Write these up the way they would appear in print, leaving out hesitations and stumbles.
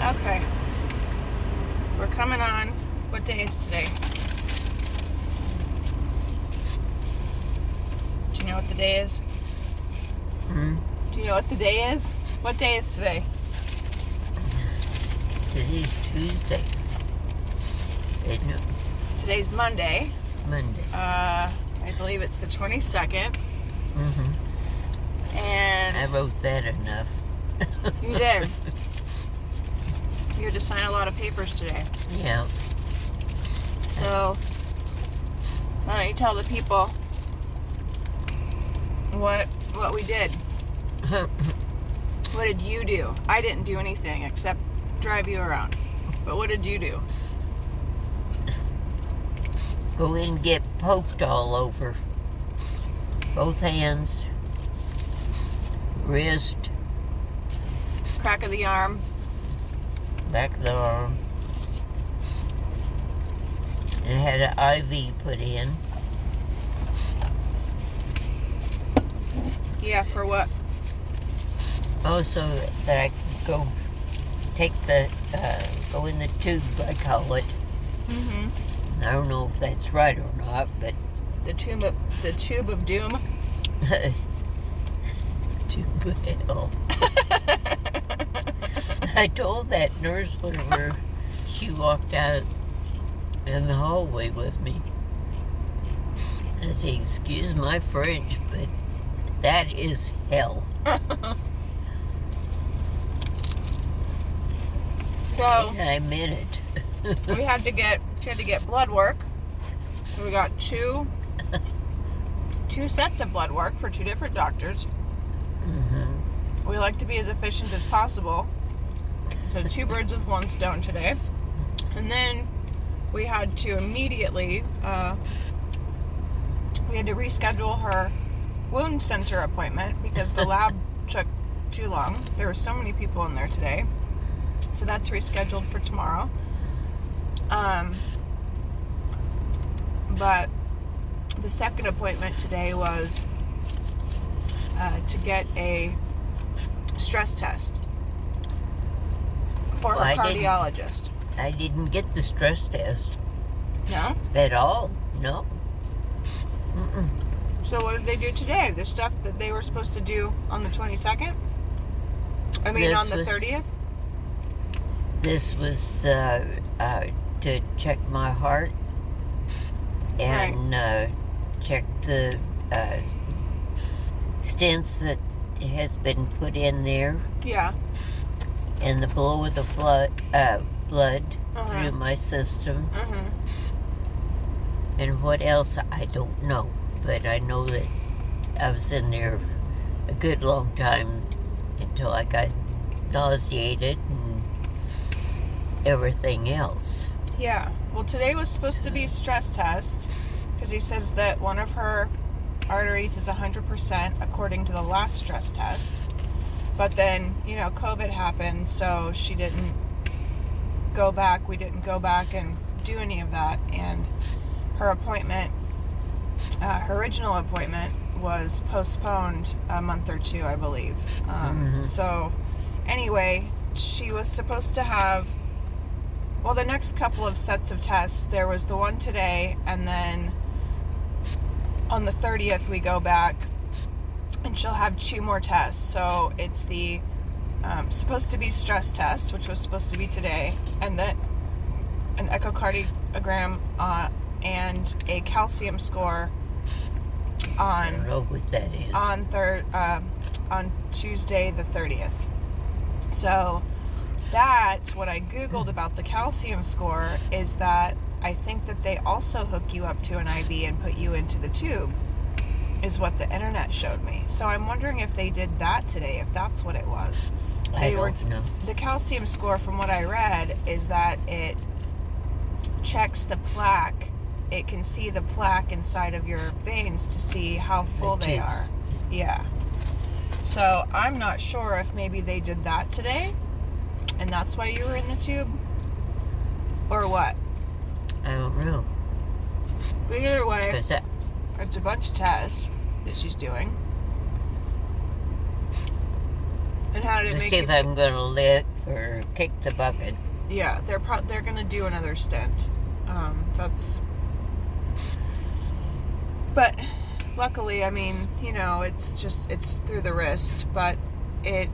Okay. We're coming on. What day is today? Do you know what the day is? Do you know what the day is? What day is today? Today's Tuesday. Isn't it? Today's Monday. Monday. I believe it's the 22nd. And I wrote that enough. you did. You had to sign a lot of papers today. Yeah. So, why don't you tell the people what we did? What did you do? I didn't do anything except drive you around. But what did you do? Go in and get poked all over. Both hands. Wrist. Crack of the arm. Back of the arm. And had an IV put in. Yeah, for what? Oh, so that I could go take the, go in the tube, I call it. I don't know if that's right or not, but... The tube of doom? Tube of hell. I told that nurse whenever she walked out in the hallway with me. I said, excuse my French, but that is hell. So And I meant it. we had to get blood work. We got two sets of blood work for two different doctors. We like to be as efficient as possible. So 2 birds with 1 stone today. And then we had to immediately, we had to reschedule her wound center appointment because the lab took too long. There were so many people in there today. So that's rescheduled for tomorrow. But the second appointment today was to get a stress test for a cardiologist. I didn't get the stress test. No? At all. No. So what did they do today? The stuff that they were supposed to do on the 22nd? I mean, on the 30th? This was to check my heart and check the stents that has been put in there. Yeah. And the flow of the blood through my system. And what else, I don't know. But I know that I was in there a good long time until I got nauseated and everything else. Yeah. Well, today was supposed to be a stress test because he says that one of her arteries is 100% according to the last stress test. But then, COVID happened, so she didn't go back. We didn't go back and do any of that. And her appointment, her original appointment was postponed a month or 2, I believe. So anyway, she was supposed to have, the next couple of sets of tests. There was the one today, and then on the 30th we go back and she'll have 2 more tests. So it's the supposed to be stress test, which was supposed to be today, and then an echocardiogram and a calcium score I don't know what that is. On Tuesday the 30th. So that, what I Googled about the calcium score is that I think that they also hook you up to an IV and put you into the tube, is what the internet showed me. So I'm wondering if they did that today, if that's what it was. I don't know. The calcium score, from what I read, is that it checks the plaque. It can see the plaque inside of your veins to see how full they are. Yeah. So I'm not sure if maybe they did that today, and that's why you were in the tube, or what. I don't know. But either way, it's a bunch of tests that she's doing. And how did it Let's make see you if I'm going to live for kicked the bucket. Yeah, they're gonna do another stint. But luckily, I mean, it's through the wrist, but it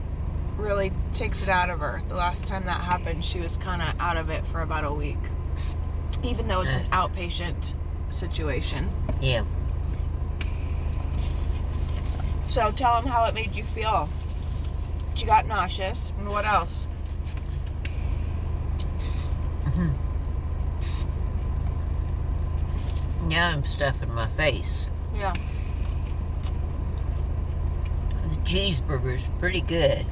really takes it out of her. The last time that happened, she was kind of out of it for about a week, even though it's an outpatient situation. Yeah. So tell them how it made you feel. You got nauseous, and what else? Now I'm stuffing my face. Yeah. The cheeseburger's pretty good.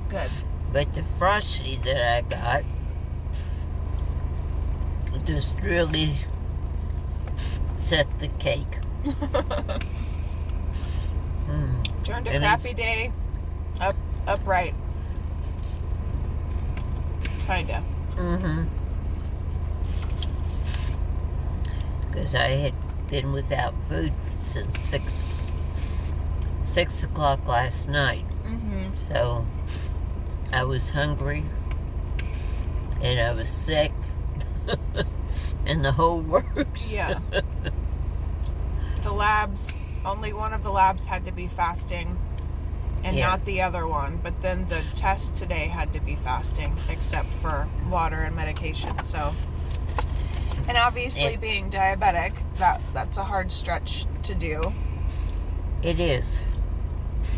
Good. But the frosty that I got just really set the cake. Turned a crappy day upright. Kinda. Because I had been without food since 6 o'clock last night. So I was hungry and I was sick and the whole works. Yeah. The labs, only one of the labs had to be fasting and not the other one. But then the test today had to be fasting except for water and medication. So, and obviously being diabetic, that's a hard stretch to do. It is.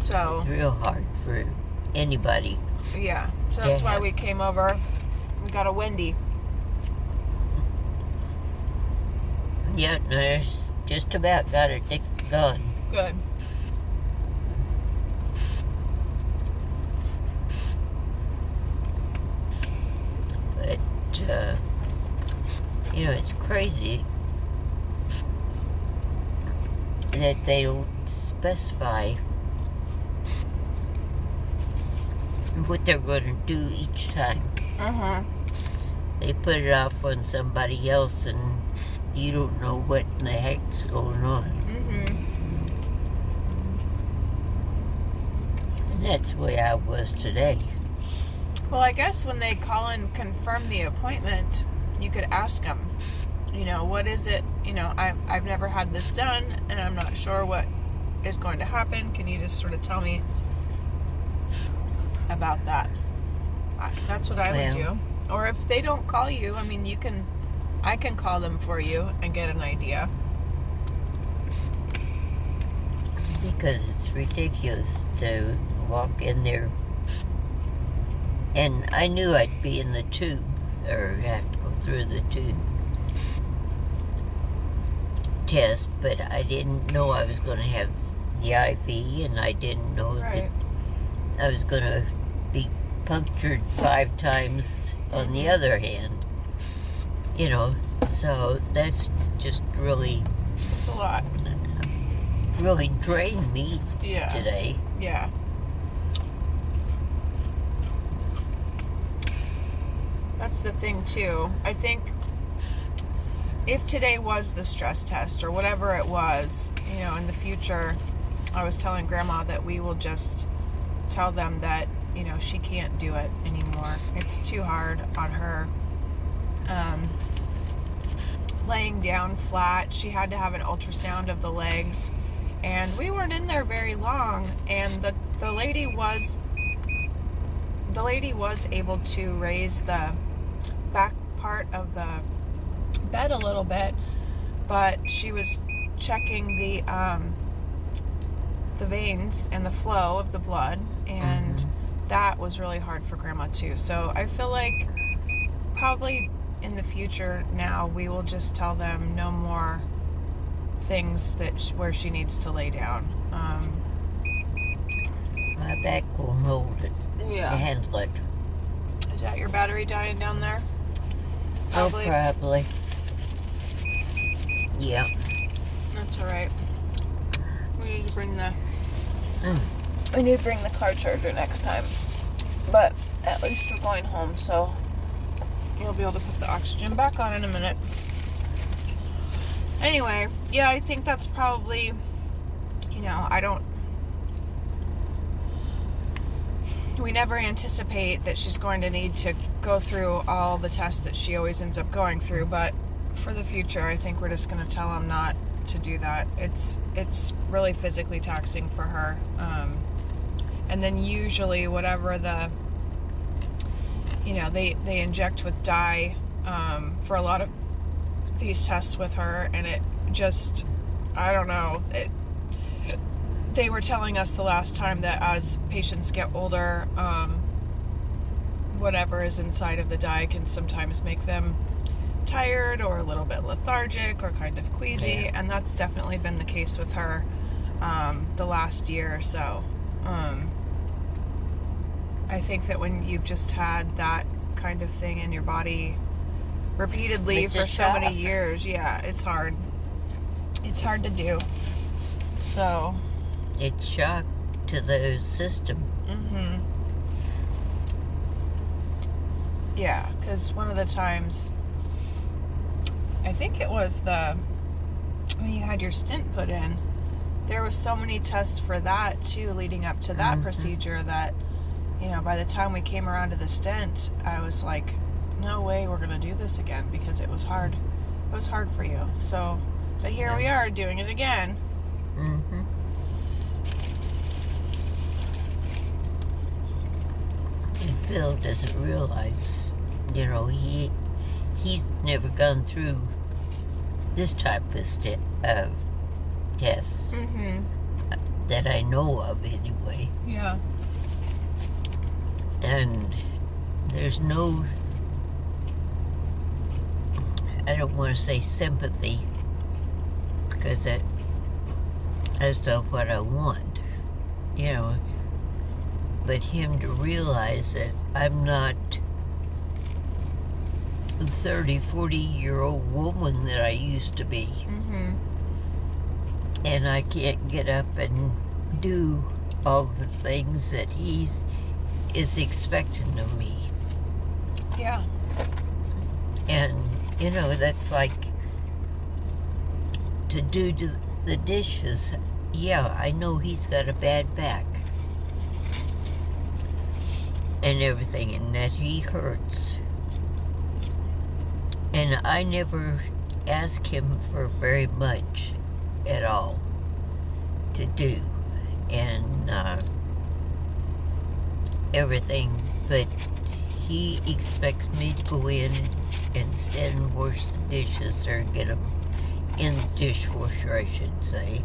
So it's real hard for anybody. Yeah. So that's why we came over. We got a Wendy. Yeah, no, I just about got her gone. Good. But, it's crazy that they don't specify what they're going to do each time. They put it off on somebody else and you don't know what in the heck's going on. And that's the way I was today. Well, I guess when they call and confirm the appointment, you could ask them, what is it? I've never had this done, and I'm not sure what is going to happen. Can you just sort of tell me about that? That's what I would do. Or if they don't call you, I mean, I can call them for you and get an idea. Because it's ridiculous to walk in there. And I knew I'd be in the tube, or have to go through the tube test, but I didn't know I was going to have the IV, and I didn't know that I was going to be punctured 5 times on the other hand. So that's just really... It's a lot. Really drained me today. Yeah. That's the thing, too. I think if today was the stress test or whatever it was, in the future, I was telling Grandma that we will just tell them that, she can't do it anymore. It's too hard on her. Laying down flat, she had to have an ultrasound of the legs, and we weren't in there very long, and the lady was able to raise the back part of the bed a little bit, but she was checking the veins and the flow of the blood, and that was really hard for Grandma too. So I feel like probably in the future now we will just tell them no more things where she needs to lay down. My back won't hold it. Yeah. To handle it. Is that your battery dying down there? Probably. Oh, probably. Yeah. That's all right. We need to bring the car charger next time. But at least we're going home, so you'll be able to put the oxygen back on in a minute. Anyway, yeah, I think that's probably, we never anticipate that she's going to need to go through all the tests that she always ends up going through, but for the future, I think we're just going to tell him not to do that. It's really physically taxing for her. And then usually whatever the, they inject with dye for a lot of these tests with her, and it just, I don't know, they were telling us the last time that as patients get older, whatever is inside of the dye can sometimes make them tired or a little bit lethargic or kind of queasy, and that's definitely been the case with her the last year or so. I think that when you've just had that kind of thing in your body repeatedly for so many years, it's hard. It's hard to do. So it's shock to the system. Yeah, because one of the times, I think it was when you had your stent put in, there was so many tests for that too leading up to that procedure that, by the time we came around to the stent, I was like, no way we're going to do this again, because it was hard. It was hard for you. So, but here we are doing it again. And Phil doesn't realize, he's never gone through this type of tests that I know of anyway. Yeah. And there's no, I don't want to say sympathy, because that's not what I want, but him to realize that I'm not the 30, 40-year-old woman that I used to be. And I can't get up and do all the things that he is expecting of me. Yeah. And, that's like to do the dishes. Yeah, I know he's got a bad back and everything, and that he hurts. And I never ask him for very much at all to do, and everything, but he expects me to go in and stand and wash the dishes, or get them in the dishwasher, I should say,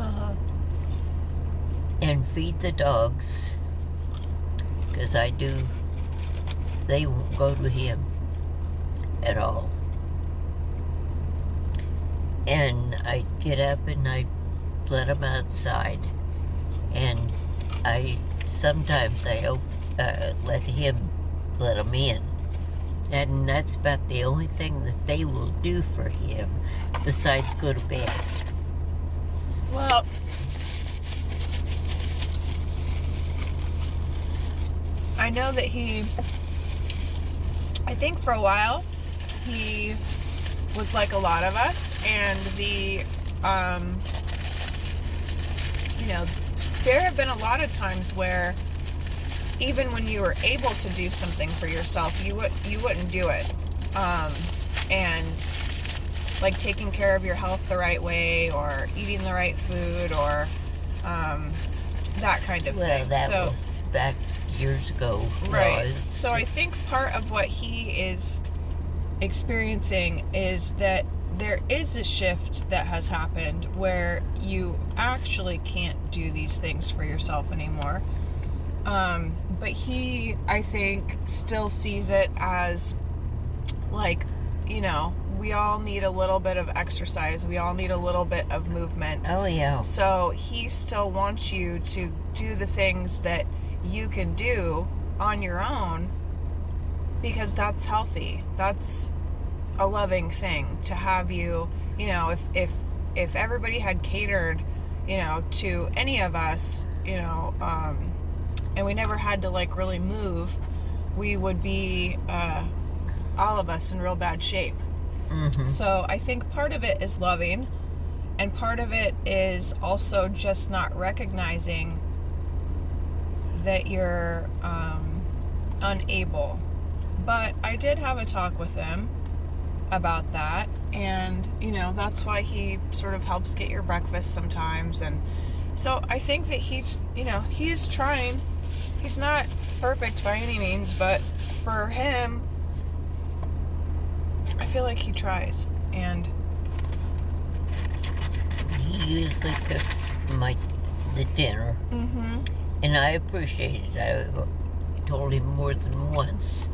and feed the dogs, because they won't go to him at all. And I get up and I let them outside, and sometimes I let them in, and that's about the only thing that they will do for him besides go to bed. Well, I know that I think for a while he was like a lot of us, and there have been a lot of times where even when you were able to do something for yourself, you wouldn't do it, and like taking care of your health the right way, or eating the right food, or that kind of thing. Well, that was back years ago. Right. So I think part of what he is experiencing is that there is a shift that has happened where you actually can't do these things for yourself anymore. But he, I think, still sees it as like, we all need a little bit of exercise. We all need a little bit of movement. Oh, yeah. So he still wants you to do the things that you can do on your own, because that's healthy. That's a loving thing to have you, if everybody had catered, to any of us, and we never had to like really move, we would be, all of us in real bad shape. So I think part of it is loving, and part of it is also just not recognizing that you're unable. But I did have a talk with him about that, and that's why he sort of helps get your breakfast sometimes. And so I think that he's trying. He's not perfect by any means, but for him, I feel like he tries. And he usually cooks the dinner, and I appreciate it. I told him more than once,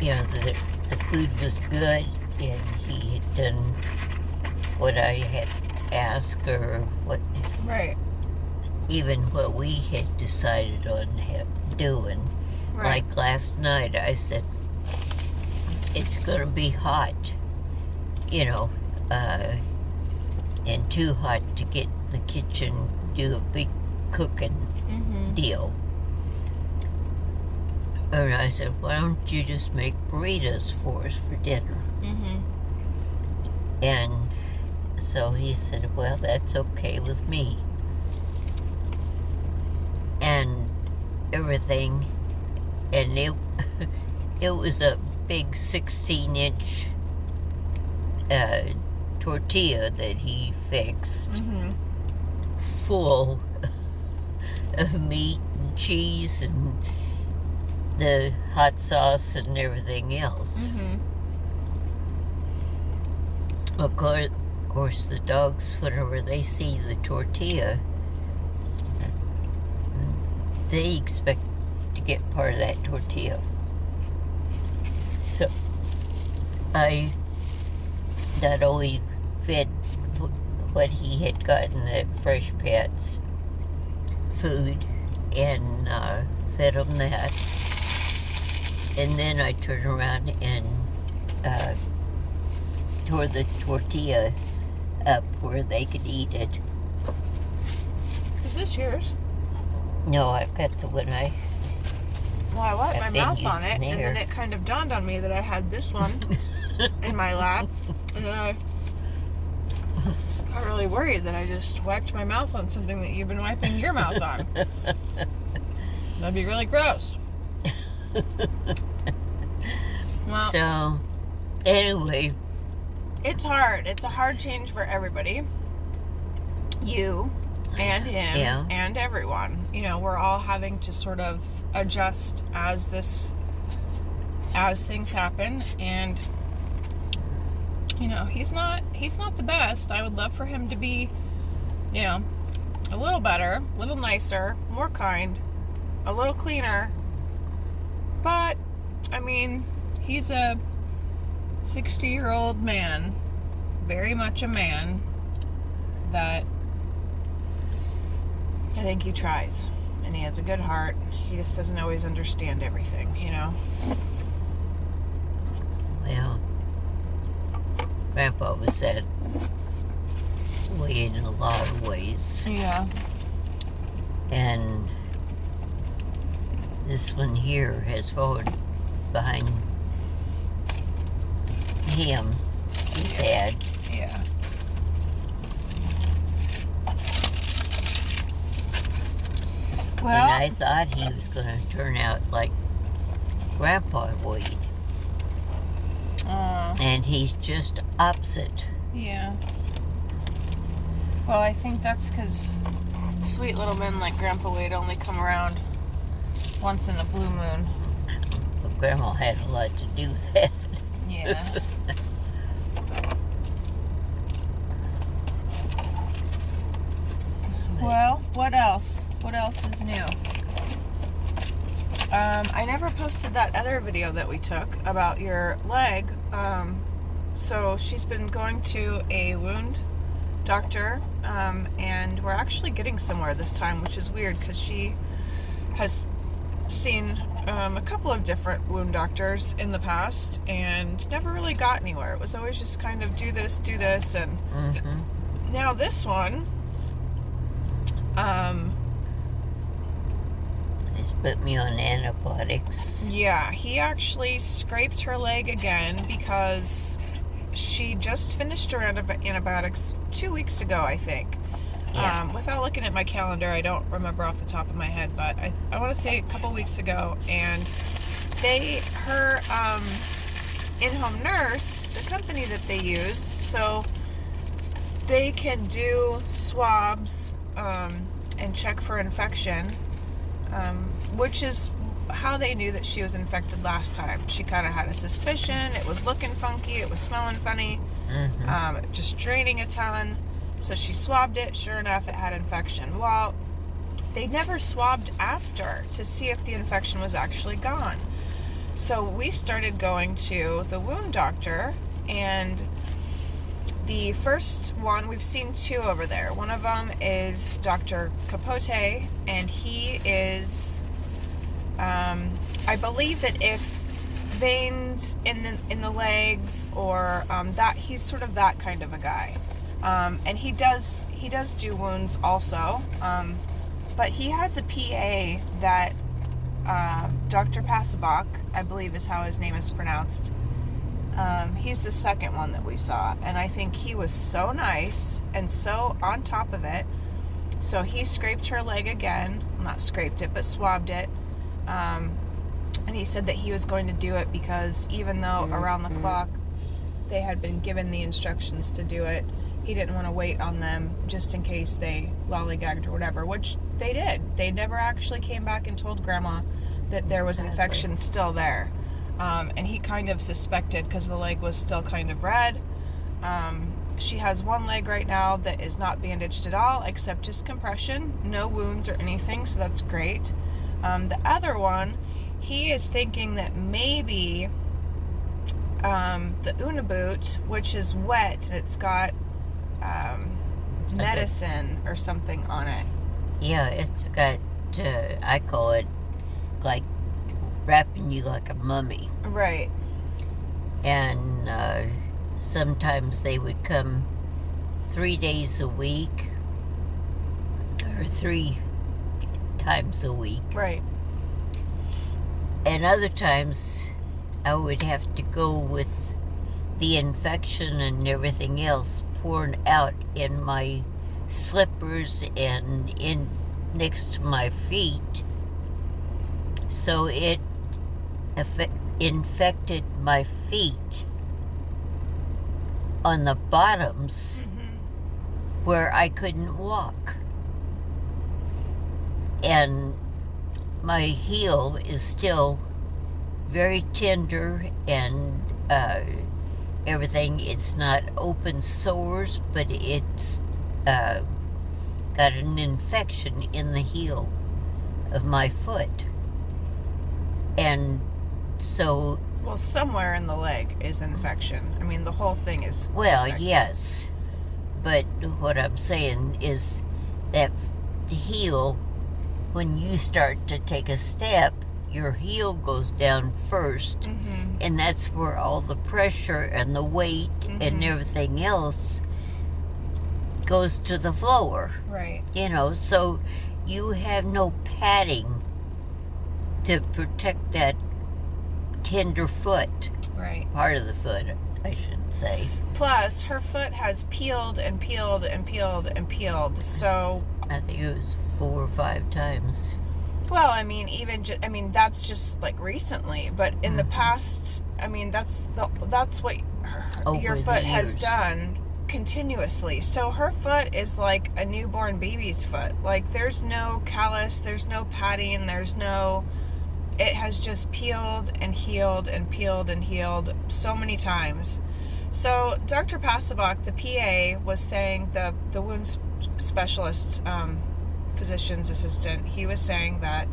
that the food was good, and he had done what I had asked, or what, right, even what we had decided on doing. right. Like last night, I said, it's going to be hot, and too hot to get the kitchen, do a big cooking deal. And I said, why don't you just make burritos for us for dinner? And so he said, well, that's okay with me. And everything, and it was a big 16-inch tortilla that he fixed, full of meat and cheese and the hot sauce and everything else. Of course, the dogs, whenever they see the tortilla, they expect to get part of that tortilla. So I not only fed what he had gotten, the Fresh Pets food, and fed him that. And then I turned around and tore the tortilla up where they could eat it. Is this yours? No, I've got the one I... Well, I wiped my mouth on it, there. and then it kind of dawned on me that I had this one in my lap, and then I got really worried that I just wiped my mouth on something that you've been wiping your mouth on. That'd be really gross. Well, so, anyway. It's hard. It's a hard change for everybody. You and him and everyone. We're all having to sort of adjust as things happen, and he's not the best. I would love for him to be, a little better, a little nicer, more kind, a little cleaner. But I mean, he's a 60-year-old man, very much a man, that I think he tries, and he has a good heart. He just doesn't always understand everything, Well, Grandpa was that way in a lot of ways. Yeah. And this one here has followed behind him, his dad. Yeah. Well, and I thought he was going to turn out like Grandpa would. And he's just opposite. Yeah. Well, I think that's because sweet little men like Grandpa Wade only come around once in a blue moon. But Grandma had a lot to do with that. Yeah. Well, what else? What else is new? I never posted that other video that we took about your leg. So she's been going to a wound doctor, and we're actually getting somewhere this time, which is weird because she has seen a couple of different wound doctors in the past and never really got anywhere. It was always just kind of do this, and now this one, He's put me on antibiotics. yeah, he actually scraped her leg again because she just finished her antibiotics 2 weeks ago, I think. Yeah. Without looking at my calendar, I don't remember off the top of my head, but I want to say a couple weeks ago, and her in-home nurse, the company that they use, so they can do swabs and check for infection, which is how they knew that she was infected last time. She kind of had a suspicion. It was looking funky. It was smelling funny. Just draining a ton. So she swabbed it. Sure enough, it had infection. Well, they never swabbed after to see if the infection was actually gone. So we started going to the wound doctor, and the first one, we've seen two over there. One of them is Dr. Capote, and he is, I believe that if veins in the legs or that, he's sort of that kind of a guy. And he does do wounds also, but he has a PA that Dr. Passabach, I believe is how his name is pronounced. He's the second one that we saw, and I think he was so nice and so on top of it. So he scraped her leg again, not scraped it, but swabbed it, and he said that he was going to do it because even though around the clock they had been given the instructions to do it, he didn't want to wait on them just in case they lollygagged or whatever, which they did. They never actually came back and told Grandma that there was infection still there. And he kind of suspected because the leg was still kind of red. She has one leg right now that is not bandaged at all, except just compression, no wounds or anything, so that's great. The other one, he is thinking that maybe the Uniboot, which is wet, and it's got medicine or something on it. Yeah, it's got, I call it like wrapping you like a mummy. Right. And sometimes they would come 3 days a week or 3 times a week. Right. And other times I would have to go with the infection and everything else pouring out in my slippers and in next to my feet. So it infected my feet on the bottoms where I couldn't walk. And my heel is still very tender and everything. It's not open sores, but it's got an infection in the heel of my foot. And so... Well, somewhere in the leg is infection. I mean, the whole thing is infected. Yes. But what I'm saying is that the heel, when you start to take a step, your heel goes down first, and that's where all the pressure and the weight and everything else goes to the floor. Right. You know, so you have no padding to protect that tender foot. Right. Part of the foot, I should say. Plus, her foot has peeled and peeled and peeled and peeled, so... I think it was 4 or 5 times. Well, I mean, that's just like recently, but in the past, I mean, that's what your foot has done continuously. So her foot is like a newborn baby's foot. Like, there's no callus, there's no padding, it has just peeled and healed and peeled and healed so many times. So Dr. Passabach, the PA, was saying, the wound specialist, physician's assistant, he was saying that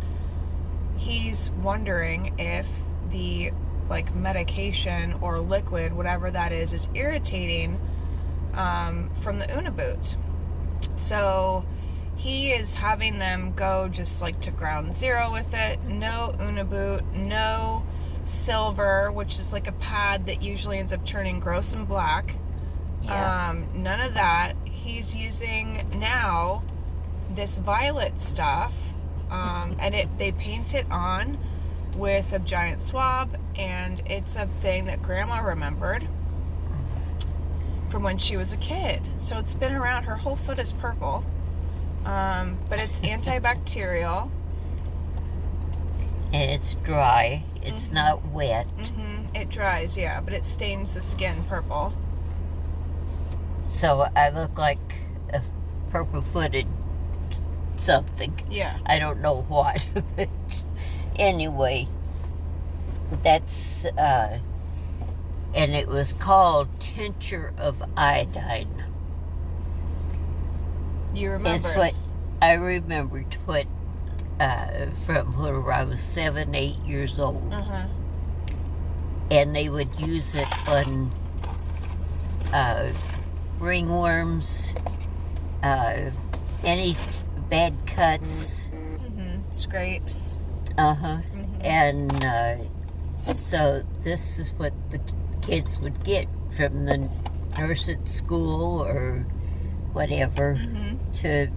he's wondering if the medication or liquid, whatever that is irritating from the Uniboot. So he is having them go just to ground zero with it. No Uniboot, no silver, which is like a pad that usually ends up turning gross and black. Yeah. None of that. He's using now this violet stuff, and they paint it on with a giant swab, and it's a thing that Grandma remembered from when she was a kid. So it's been around. Her whole foot is purple. But it's antibacterial. And it's dry. It's Mm-hmm. not wet. Mm-hmm. It dries, yeah, but it stains the skin purple. So I look like a purple-footed something. Yeah. I don't know what. But anyway, that's, and it was called tincture of iodine. You remember? It's what I remembered what, from when I was 7, 8 years old. Uh-huh. And they would use it on ringworms, any bad cuts. Mm-hmm. Scrapes. Uh-huh. Mm-hmm. And so this is what the kids would get from the nurse at school or whatever Mm-hmm. to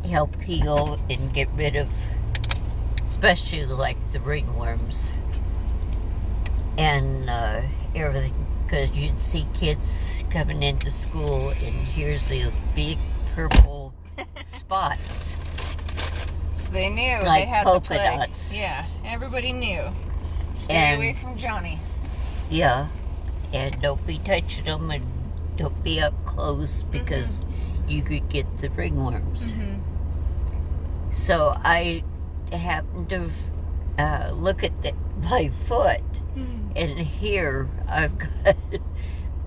help heal and get rid of, especially like the ringworms and everything, because you'd see kids coming into school and here's these big purple spots. So they knew Like they had polka the plague. dots. Yeah, everybody knew. Stay And- away from Johnny. Yeah, and don't be touching them and don't be up close because you could get the ringworms. Mm-hmm. So I happened to look at my foot, and here I've got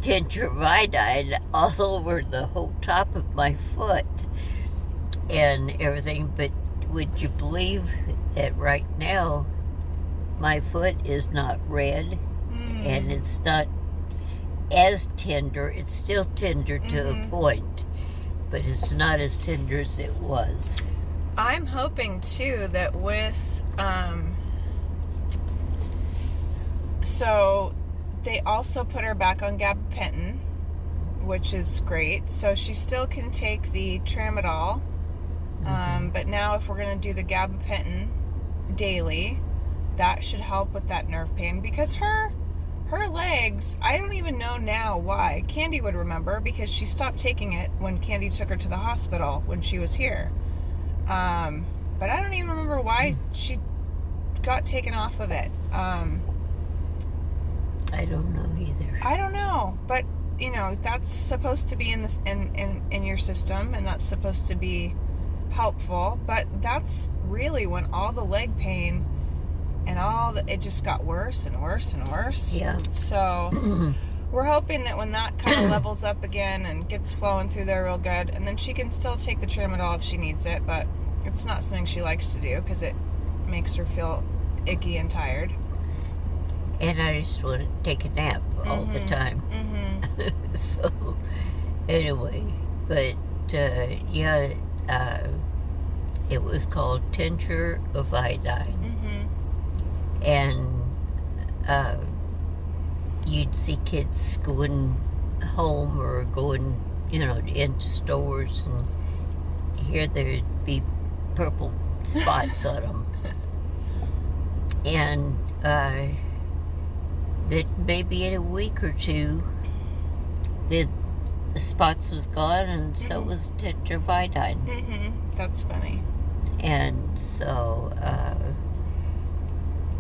tincture of iodine all over the whole top of my foot and everything. But would you believe that right now my foot is not red and it's not as tender? It's still tender to a point, but it's not as tender as it was. I'm hoping too that with so they also put her back on gabapentin, which is great. So she still can take the tramadol, but now if we're gonna do the gabapentin daily, that should help with that nerve pain because her legs, I don't even know now why. Candy would remember because she stopped taking it when Candy took her to the hospital when she was here. But I don't even remember why she got taken off of it. I don't know either. I don't know, but you know that's supposed to be in this in your system, and that's supposed to be helpful. But that's really when all the leg pain and it just got worse and worse and worse. Yeah. So we're hoping that when that kind of levels up again and gets flowing through there real good, and then she can still take the tramadol if she needs it, but it's not something she likes to do because it makes her feel icky and tired. And I just want to take a nap all the time. Mm-hmm. So, anyway, but yeah, it was called tincture of iodine. Mm-hmm. And you'd see kids going home or going, into stores, and here there'd be purple spots on them. And that maybe in a week or two, the spots was gone, and so was tincture of iodine. Mm-hmm. That's funny. And so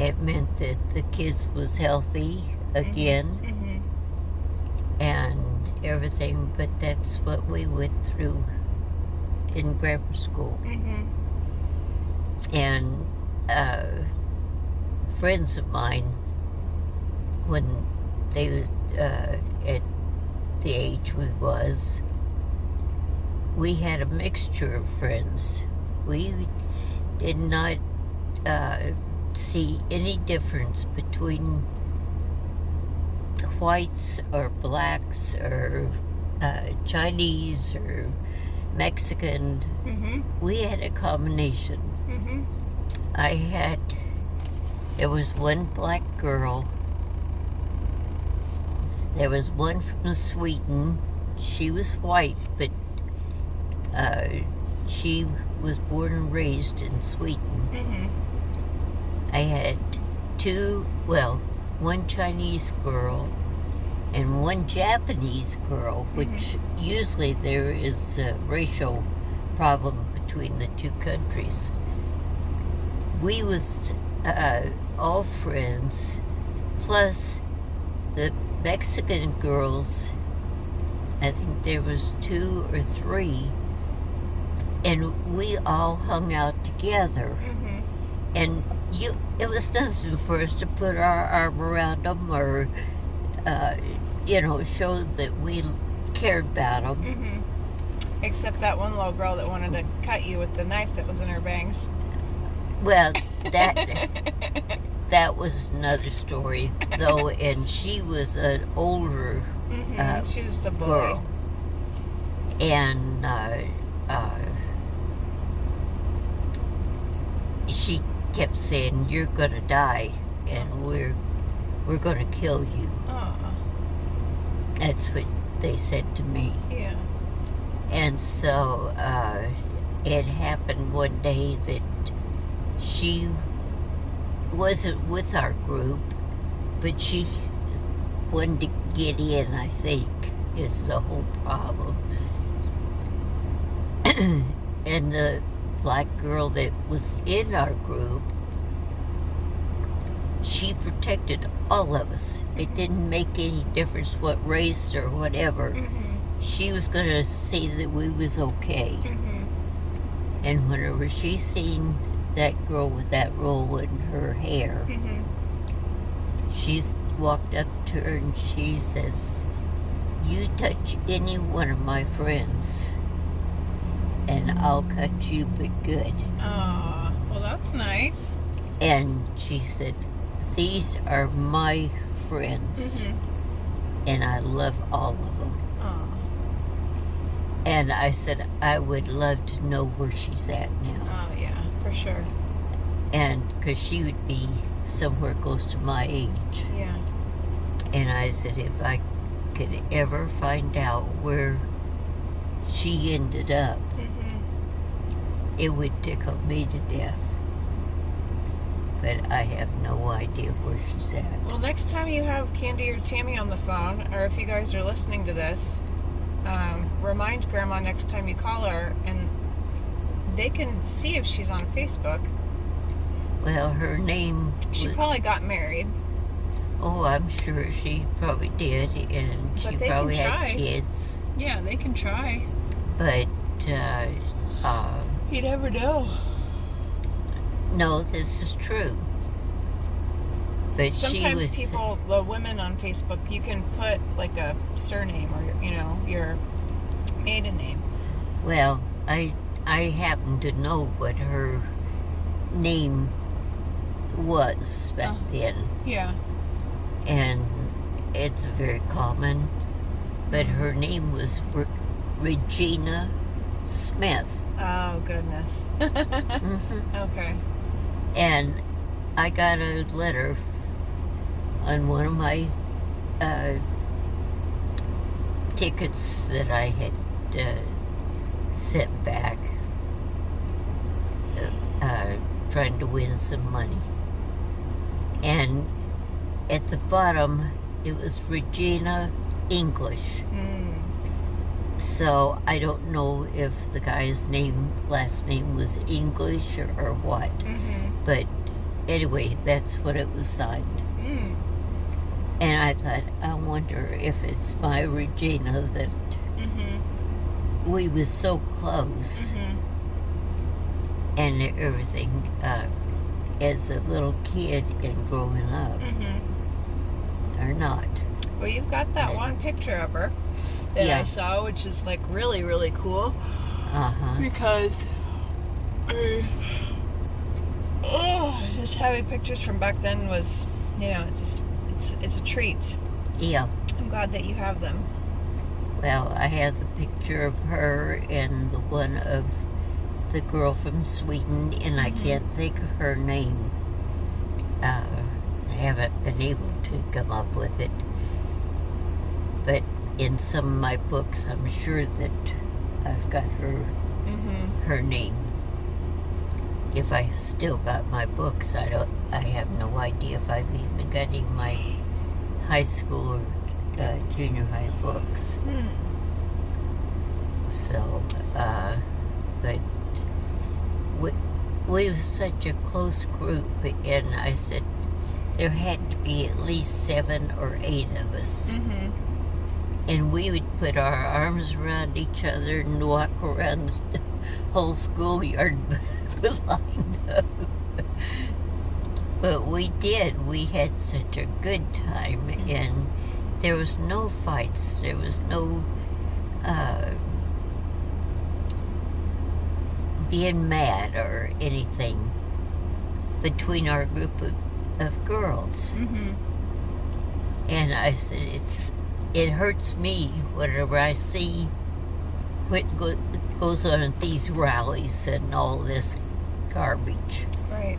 it meant that the kids was healthy again. Mm-hmm. And everything, but that's what we went through in grammar school. Mm-hmm. And friends of mine, when they was at the age we had a mixture of friends. We did not see any difference between whites or blacks or Chinese or Mexican. Mm-hmm. We had a combination. Mm-hmm. There was one black girl. There was one from Sweden. She was white, but she was born and raised in Sweden. Mm-hmm. I had one Chinese girl and one Japanese girl, which usually there is a racial problem between the two countries. We was all friends, plus the Mexican girls, I think there was 2 or 3, and we all hung out together. And it was nothing for us to put our arm around them or, show that we cared about them. Except that one little girl that wanted to cut you with the knife that was in her bangs. Well, that was another story, though, and she was an older She was just a bully. girl. And she kept saying, "You're gonna die, and we're gonna kill you." That's what they said to me. Yeah. And so it happened one day that she wasn't with our group, but she wanted to get in, I think, is the whole problem. And the black girl that was in our group, she protected all of us. It didn't make any difference what race or whatever. She was going to see that we was okay. And whenever she seen that girl with that roll in her hair, she walked up to her and she says, "You touch any one of my friends, and I'll cut you but good." Oh, well, that's nice. And she said, "These are my friends, and I love all of them." Oh. And I said, "I would love to know where she's at now." Oh, yeah, for sure. And because she would be somewhere close to my age. Yeah. And I said, if I could ever find out where she ended up, it would tickle me to death. But I have no idea where she's at. Well, next time you have Candy or Tammy on the phone, or if you guys are listening to this, remind Grandma next time you call her, and they can see if she's on Facebook. Well, her name... She probably got married. Oh, I'm sure she probably did, and But she they probably can had try. kids. Yeah, they can try. But, You never know. no, this is true. But Sometimes she was... people, the women on Facebook, you can put like a surname or, your maiden name. Well, I happen to know what her name was back then. Yeah. And it's very common. But her name was Regina Smith. Oh, goodness. Okay. And I got a letter on one of my tickets that I had sent back, trying to win some money. And at the bottom, it was Regina English. So I don't know if the guy's last name was English or what. But anyway, that's what it was signed. And I thought, I wonder if it's my Regina that we was so close and everything as a little kid and growing up, or not. Well, you've got that one picture of her that I saw, which is like really, really cool. Because just having pictures from back then was, it's a treat. Yeah. I'm glad that you have them. Well, I have the picture of her and the one of the girl from Sweden, and I can't think of her name. I haven't been able to come up with it. But in some of my books, I'm sure that I've got her name. If I still got my books, I have no idea if I've even got any of my high school or junior high books. So, but we was such a close group, and I said there had to be at least 7 or 8 of us. And we would put our arms around each other and walk around the whole schoolyard lined up. But we did. We had such a good time, and there was no fights. There was no being mad or anything between our group of girls. And I said, it hurts me whenever I see what goes on at these rallies and all this garbage. Right.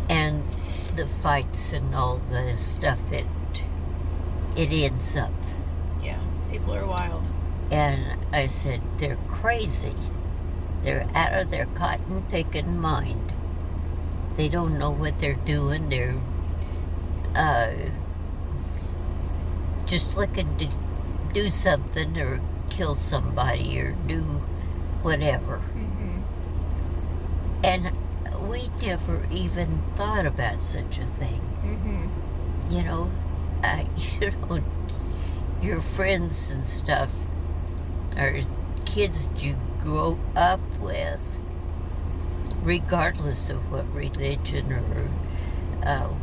And the fights and all the stuff that it ends up. Yeah, people are wild. And I said, they're crazy. They're out of their cotton-picking mind. They don't know what they're doing. They're just looking to do something or kill somebody or do whatever. And we never even thought about such a thing. You know, your friends and stuff are kids that you grow up with, regardless of what religion or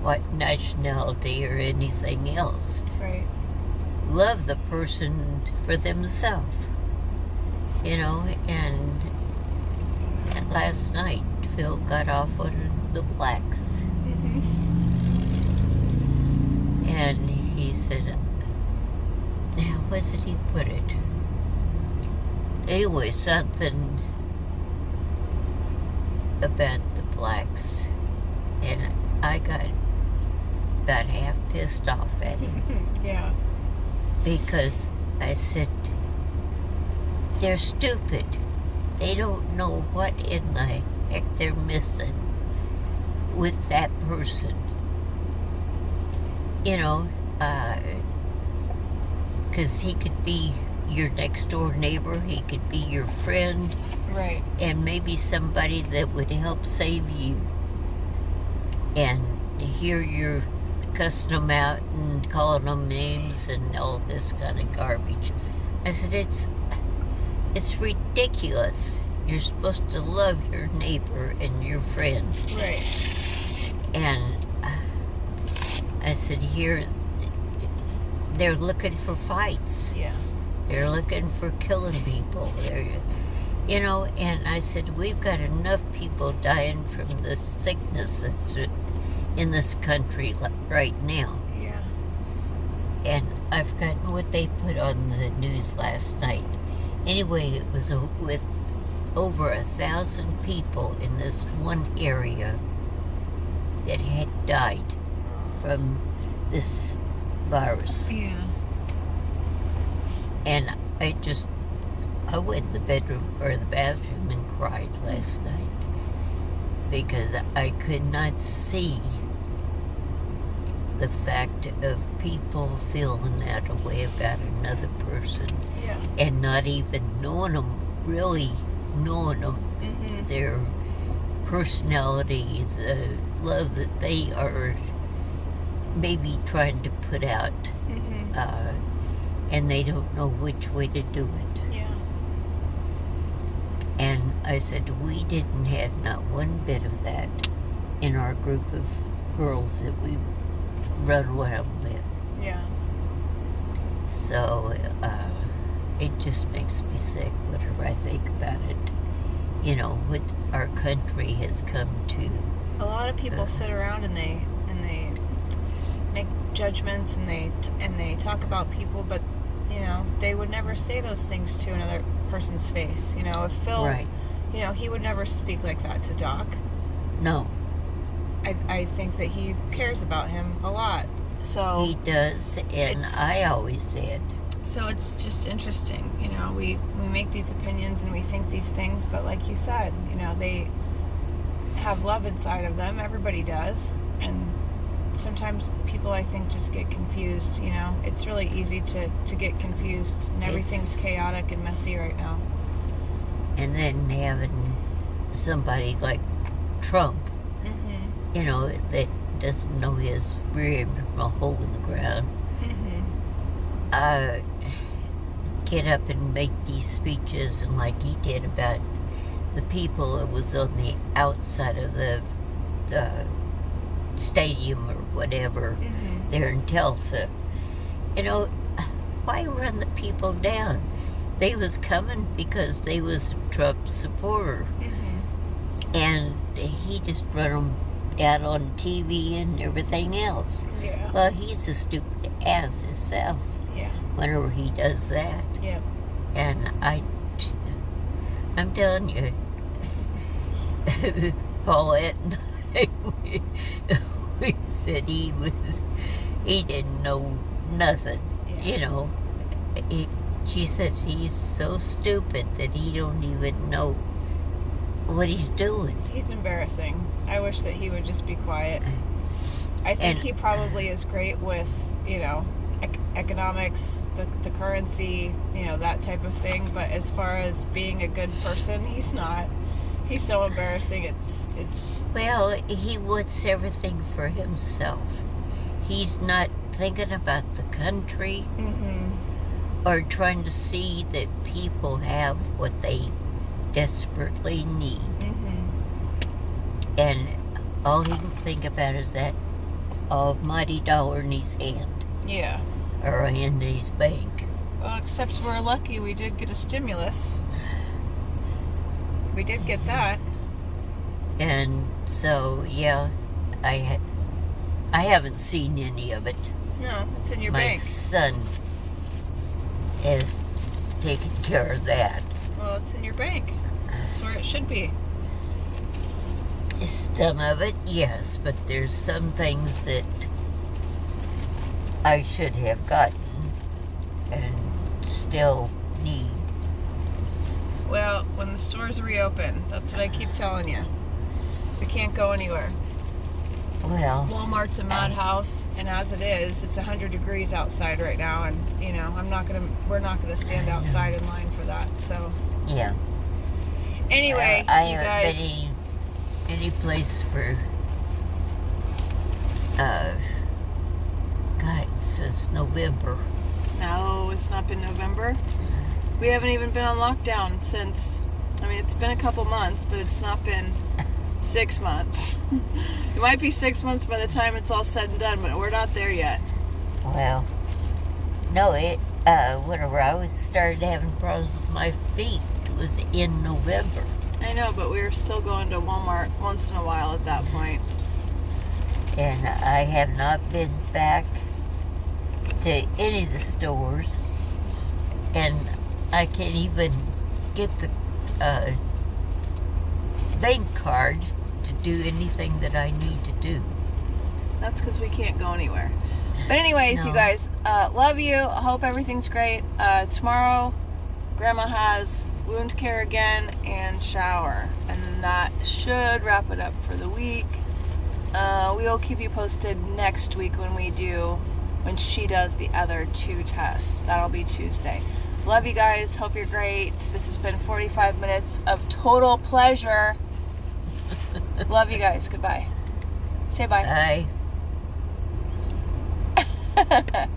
what nationality or anything else. Right. Love the person for themselves, you know. And last night Phil got off on the blacks, and he said, how was it he put it? Anyway, something about the blacks, and I got about half pissed off at him. Yeah. Because I said, they're stupid. They don't know what in the heck they're missing with that person. You know, because he could be your next door neighbor, he could be your friend. Right. And maybe somebody that would help save you. And here you're cussing them out and calling them names and all this kind of garbage. I said, it's ridiculous. You're supposed to love your neighbor and your friend. Right. And I said, here, they're looking for fights. Yeah. They're looking for killing people. They're, you know, and I said, we've got enough people dying from the sickness that's in this country right now. Yeah. And I've forgotten what they put on the news last night. Anyway, it was with over 1,000 people in this one area that had died from this virus. Yeah. And I went in the bedroom or the bathroom and cried last night because I could not see the fact of people feeling that way about another person. Yeah. And not even knowing them, really knowing them, their personality, the love that they are maybe trying to put out, and they don't know which way to do it. Yeah. And I said, we didn't have not one bit of that in our group of girls that we run around with. Yeah. So it just makes me sick whenever I think about it. You know, what our country has come to. A lot of people sit around and they make judgments and they talk about people, but you know, they would never say those things to another person's face. You know, if Phil, Right. you know, he would never speak like that to Doc. No. I think that he cares about him a lot. So He does, and I always did. So it's just interesting, you know, we make these opinions and we think these things, but like you said, you know, they have love inside of them. Everybody does. And sometimes people, I think, just get confused, you know. It's really easy to get confused, and everything's chaotic and messy right now. And then having somebody like Trump, you know, that doesn't know his rear end from a hole in the ground, get up and make these speeches, and like he did about the people that was on the outside of the stadium or whatever there in Tulsa. You know, why run the people down? They was coming because they was a Trump supporter. And he just run them down on TV and everything else. Yeah. Well, he's a stupid ass himself. Yeah. Whenever he does that. Yeah. And I'm telling you, Paulette and I, we said he didn't know nothing. Yeah. You know, she said he's so stupid that he don't even know what he's doing. He's embarrassing. I wish that he would just be quiet. I think he probably is great with, you know, economics, the currency, you know, that type of thing. But as far as being a good person, he's not. He's so embarrassing. It's. Well, he wants everything for himself. He's not thinking about the country or trying to see that people have what they desperately need. And all he can think about is that almighty dollar in his hand. Yeah. Or in his bank. Well, except we're lucky we did get a stimulus. We did get that. And so, yeah, I haven't seen any of it. No, it's in your My bank. son has taken care of that. Well, it's in your bank. That's where it should be. Some of it, yes, but there's some things that I should have gotten and still need. Well, when the stores reopen, that's what I keep telling you. We can't go anywhere. Well, Walmart's a madhouse, and as it is, it's 100 degrees outside right now, and you know, we're not gonna stand outside in line for that. So yeah. anyway, I you haven't guys. been any place for God, since November. No, it's not been November. We haven't even been on lockdown since. I mean, it's been a couple months, but it's not been 6 months. It might be 6 months by the time it's all said and done, but we're not there yet. Well, no, whenever I started having problems with my feet, it was in November. I know, but we were still going to Walmart once in a while at that point. And I have not been back to any of the stores, and I can't even get the bank card to do anything that I need to do. That's because we can't go anywhere. But anyways, you guys, love you. I hope everything's great. Tomorrow, Grandma has wound care again and shower, and that should wrap it up for the week. We will keep you posted next week when she does the other 2 tests. That'll be Tuesday. Love you guys. Hope you're great. This has been 45 minutes of total pleasure. Love you guys. Goodbye. Say bye. Bye.